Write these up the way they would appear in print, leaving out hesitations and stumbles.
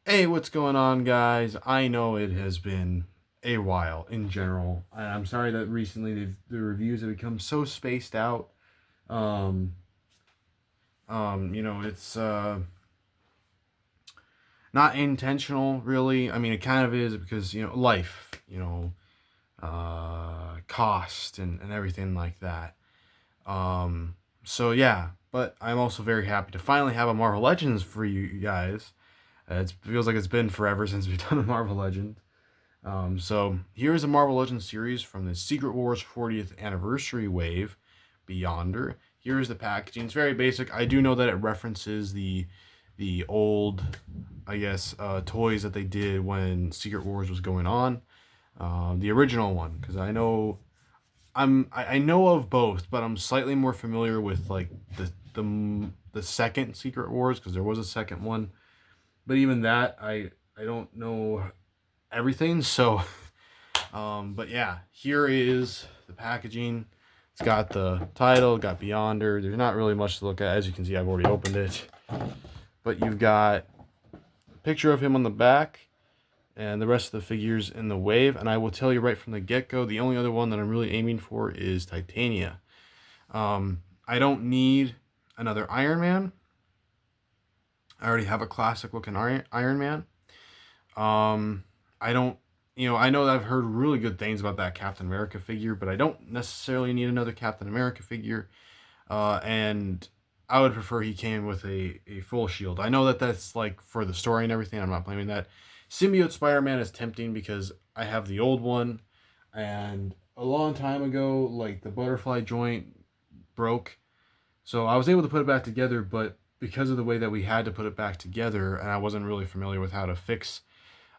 Hey, what's going on, guys? I know it has been a while in general. I'm sorry that recently the reviews have become so spaced out. Um, it's not intentional, really. I mean, it kind of is because life, cost and everything like that. So yeah, but I'm also very happy to finally have a Marvel Legends for you guys. It feels like it's been forever since we've done a Marvel Legends. So here is a Marvel Legends series from the Secret Wars 40th anniversary wave, Beyonder. Here is the packaging. It's very basic. I do know that it references the old, I guess, toys that they did when Secret Wars was going on. The original one, because I know of both, but I'm slightly more familiar with like the second Secret Wars because there was a second one. But even that, I don't know everything. So but yeah, here is the packaging. It's got the title, got Beyonder. There's not really much to look at. As you can see, I've already opened it. But you've got a picture of him on the back and the rest of the figures in the wave. And I will tell you right from the get-go, the only other one that I'm really aiming for is Titania. I don't need another Iron Man. I already have a classic looking Iron Man. I don't, I know that I've heard really good things about that Captain America figure, but I don't necessarily need another Captain America figure. And I would prefer he came with a full shield. I know that that's like for the story and everything. I'm not blaming that. Symbiote Spider-Man is tempting because I have the old one, and a long time ago, like the butterfly joint broke, so I was able to put it back together, but because of the way that we had to put it back together, and I wasn't really familiar with how to fix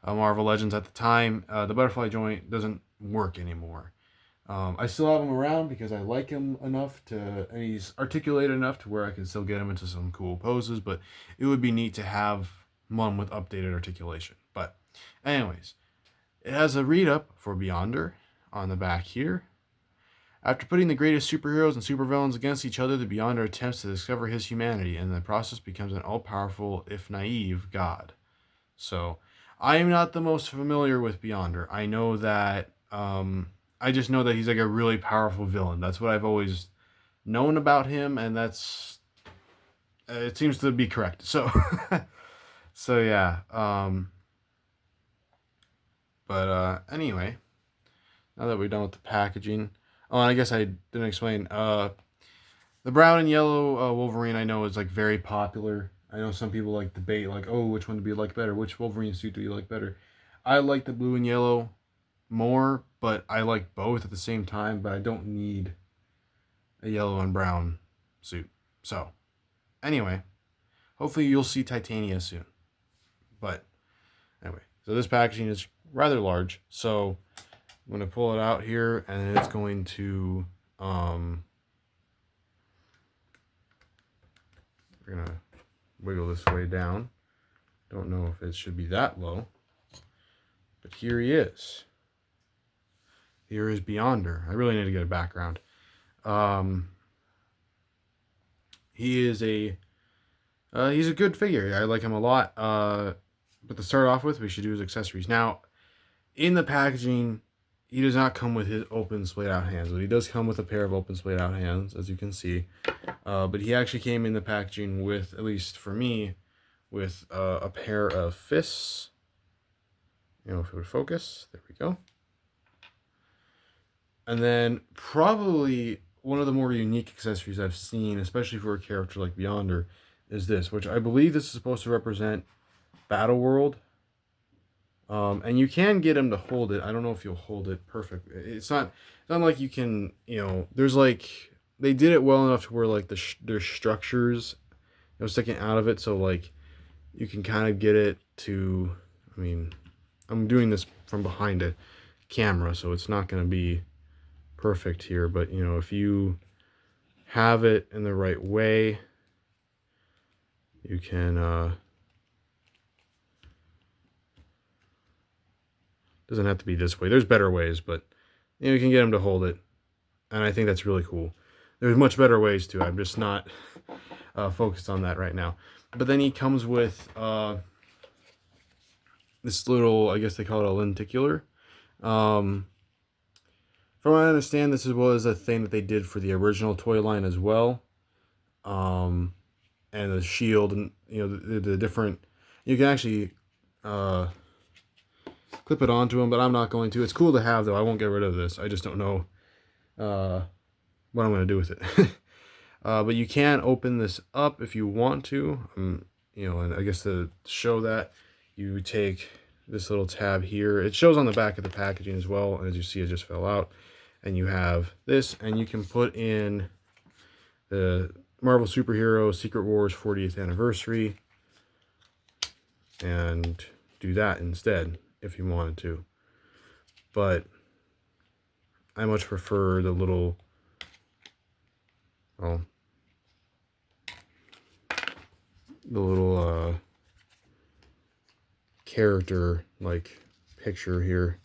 Marvel Legends at the time, the butterfly joint doesn't work anymore. I still have him around because I like him enough and he's articulated enough to where I can still get him into some cool poses, but it would be neat to have one with updated articulation. But, anyways, it has a read up for Beyonder on the back here. After putting the greatest superheroes and supervillains against each other, the Beyonder attempts to discover his humanity, and in the process becomes an all-powerful, if naive, god. So, I am not the most familiar with Beyonder. I know that, I just know that he's like a really powerful villain. That's what I've always known about him, and it seems to be correct. So, so yeah. But anyway, now that we're done with the packaging, oh, and I guess I didn't explain. The brown and yellow Wolverine I know is like very popular. I know some people like debate like, oh, which one do you like better? Which Wolverine suit do you like better? I like the blue and yellow more, but I like both at the same time. But I don't need a yellow and brown suit. So anyway, hopefully you'll see Titania soon. But anyway, so this packaging is rather large. So I'm gonna pull it out here, and it's going to we're gonna wiggle this way down. Don't know if it should be that low, but here he is. Here is Beyonder. I really need to get a background. He is he's a good figure. I like him a lot. But to start off with, we should do his accessories. Now, in the packaging, he does not come with his open splayed out hands, but he does come with a pair of open splayed out hands, as you can see. But he actually came in the packaging with, at least for me, with a pair of fists. If it would focus, there we go. And then probably one of the more unique accessories I've seen, especially for a character like Beyonder, is this, which I believe this is supposed to represent Battle World. And you can get him to hold it. I don't know if you'll hold it perfect. It's not like you can, there's like, they did it well enough to where like there's structures, sticking out of it. So like you can kind of get it to, I mean, I'm doing this from behind a camera, so it's not going to be perfect here. But, if you have it in the right way, you can, doesn't have to be this way. There's better ways, but you can get him to hold it. And I think that's really cool. There's much better ways too. I'm just not focused on that right now. But then he comes with this little, I guess they call it a lenticular. Um, from what I understand, this was a thing that they did for the original toy line as well. Um, and the shield, and the different, you can actually clip it onto them, but I'm not going to. It's cool to have, though. I won't get rid of this. I just don't know what I'm going to do with it. But you can open this up if you want to. And I guess to show that, you take this little tab here. It shows on the back of the packaging as well. As you see, it just fell out. And you have this, and you can put in the Marvel Superhero Secret Wars 40th Anniversary and do that instead if you wanted to. But I much prefer the little, well, the little character like picture here.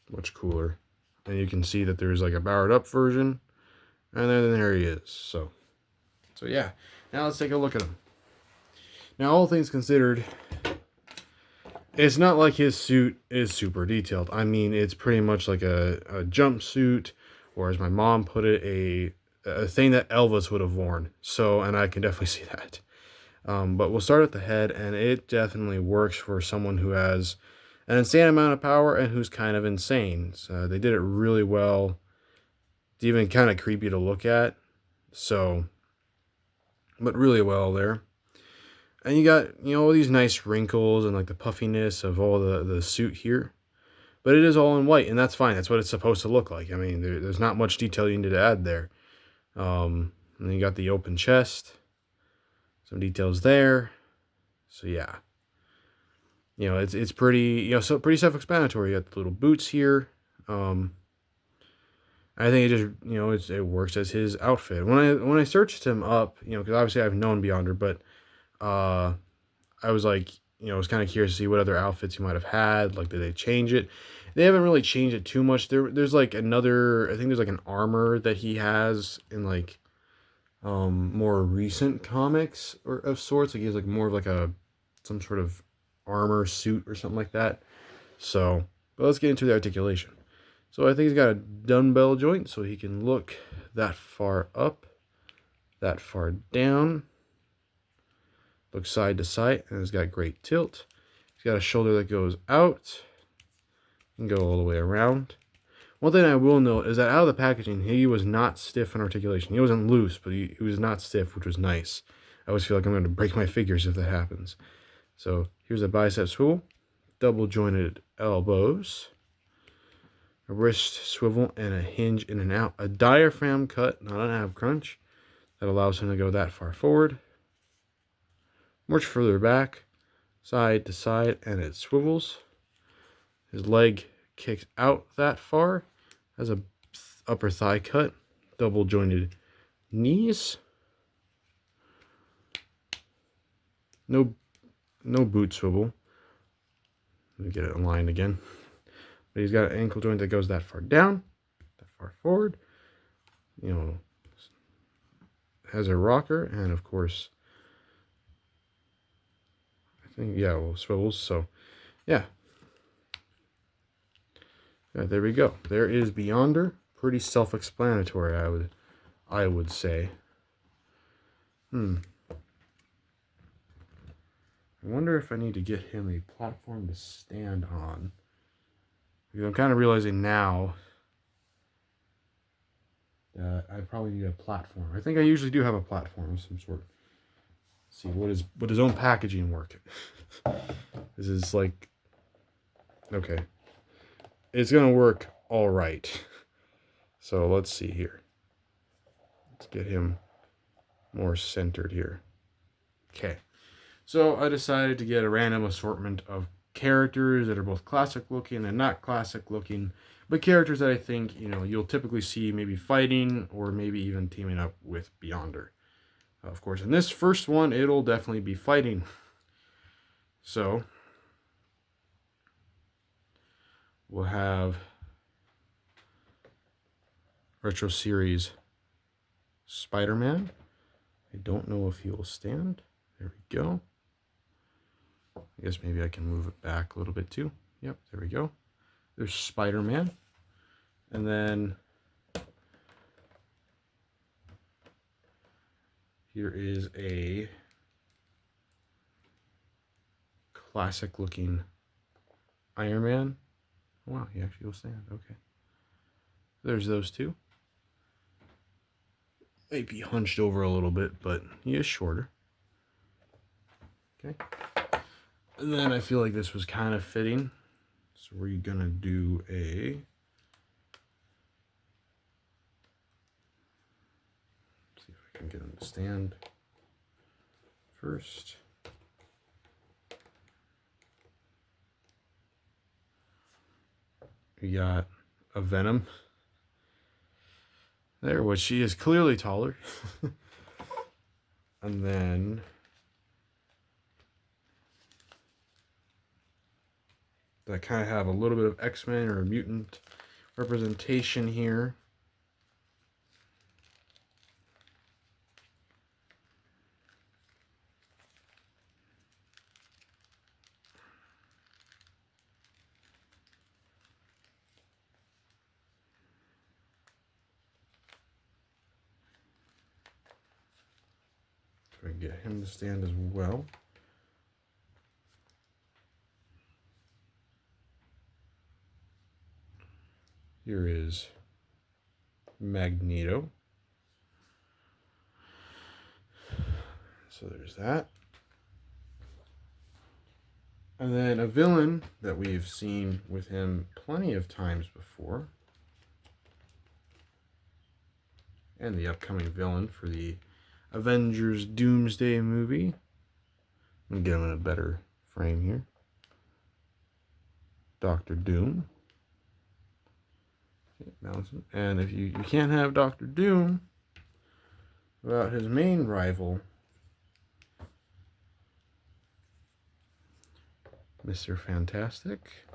Much cooler. And you can see that there's like a powered up version, and then there he is. So yeah, now let's take a look at him. Now, all things considered, it's not like his suit is super detailed. I mean, it's pretty much like a jumpsuit, or as my mom put it, a thing that Elvis would have worn. So, and I can definitely see that. But we'll start at the head, and it definitely works for someone who has an insane amount of power and who's kind of insane. So they did it really well. It's even kind of creepy to look at. So, but really well there. And you got, all these nice wrinkles and like the puffiness of all the suit here. But it is all in white, and that's fine. That's what it's supposed to look like. I mean, there's not much detail you need to add there. And then you got the open chest. Some details there. So yeah. It's pretty, so pretty self-explanatory. You got the little boots here. I think it just, it works as his outfit. When I searched him up, because obviously I've known Beyonder, but I was like, I was kind of curious to see what other outfits he might have had. Like, did they change it? They haven't really changed it too much. There's like another, I think there's like an armor that he has in like more recent comics or of sorts. Like he has like more of like some sort of armor suit or something like that. So, but let's get into the articulation. So I think he's got a dumbbell joint, so he can look that far up, that far down. Look side to side, and it's got great tilt. He's got a shoulder that goes out and go all the way around. One thing I will note is that out of the packaging, he was not stiff in articulation. He wasn't loose, but he was not stiff, which was nice. I always feel like I'm going to break my fingers if that happens. So here's a bicep swivel, double jointed elbows, a wrist swivel, and a hinge in and out. A diaphragm cut, not an ab crunch, that allows him to go that far forward. Much further back, side to side, and it swivels. His leg kicks out that far. Has a upper thigh cut, double jointed knees. No boot swivel. Let me get it aligned again. But he's got an ankle joint that goes that far down, that far forward. Has a rocker, and of course, swivels. So, yeah. There we go. There is Beyonder. Pretty self-explanatory, I would say. I wonder if I need to get him a platform to stand on. Because I'm kind of realizing now that I probably need a platform. I think I usually do have a platform of some sort. Let's see, what his own packaging work? This is like, okay. It's going to work all right. So let's see here. Let's get him more centered here. Okay. So I decided to get a random assortment of characters that are both classic looking and not classic looking, but characters that I think, you'll typically see maybe fighting or maybe even teaming up with Beyonder. Of course, in this first one, it'll definitely be fighting. So we'll have Retro Series Spider-Man. I don't know if he will stand. There we go. I guess maybe I can move it back a little bit too. Yep, there we go. There's Spider-Man. And then here is a classic looking Iron Man. Wow, he actually will stand. Okay. There's those two. Might be hunched over a little bit, but he is shorter. Okay. And then I feel like this was kind of fitting. So we're gonna do a see if I can get him to stand first. We got a Venom there, which she is clearly taller. And then that kind of have a little bit of X-Men or mutant representation here. Try and get him to stand as well. Here is Magneto. So there's that. And then a villain that we've seen with him plenty of times before. And the upcoming villain for the Avengers Doomsday movie. I'm going to get him in a better frame here. Doctor Doom. Okay, balance him. And if you can't have Doctor Doom without his main rival, Mr. Fantastic.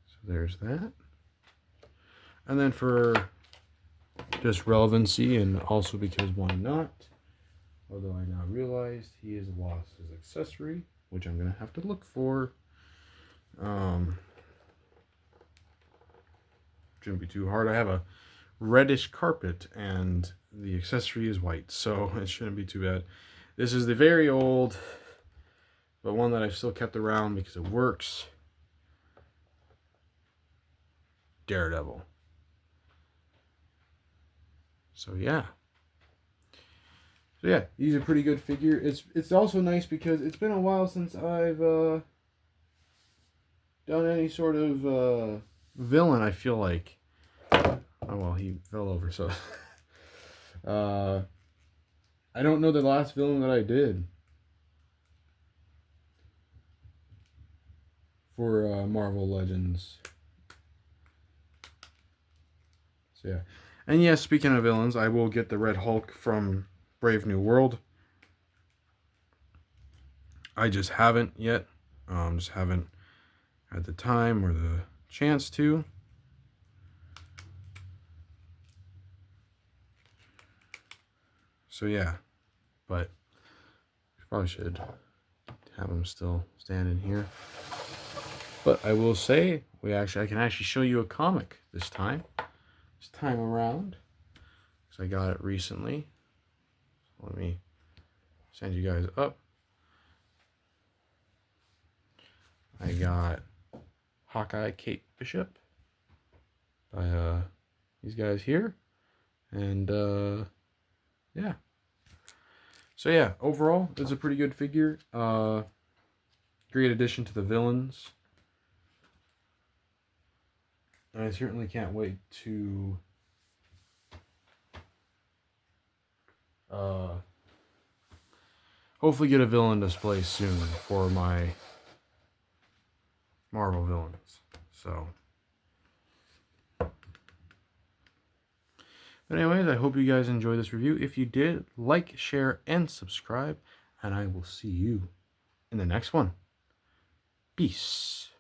So there's that. And then for just relevancy, and also because why not, although I now realized he has lost his accessory, which I'm going to have to look for. Shouldn't be too hard. I have a reddish carpet and the accessory is white, so it shouldn't be too bad. This is the very old, but one that I've still kept around because it works, Daredevil. So yeah, he's a pretty good figure. It's also nice because it's been a while since I've done any sort of villain. I feel like, oh well, he fell over. So I don't know the last villain that I did for Marvel Legends. So yeah. And yes, speaking of villains, I will get the Red Hulk from Brave New World. I just haven't yet. Just haven't had the time or the chance to. So yeah, but probably should have him still standing here. But I will say, I can actually show you a comic this time around, because I got it recently. So let me send you guys up. I got Hawkeye Kate Bishop by these guys here, and yeah. So yeah, overall, it's a pretty good figure. Great addition to the villains. I certainly can't wait to hopefully get a villain display soon for my Marvel villains. So, but anyways, I hope you guys enjoyed this review. If you did, like, share, and subscribe, and I will see you in the next one. Peace.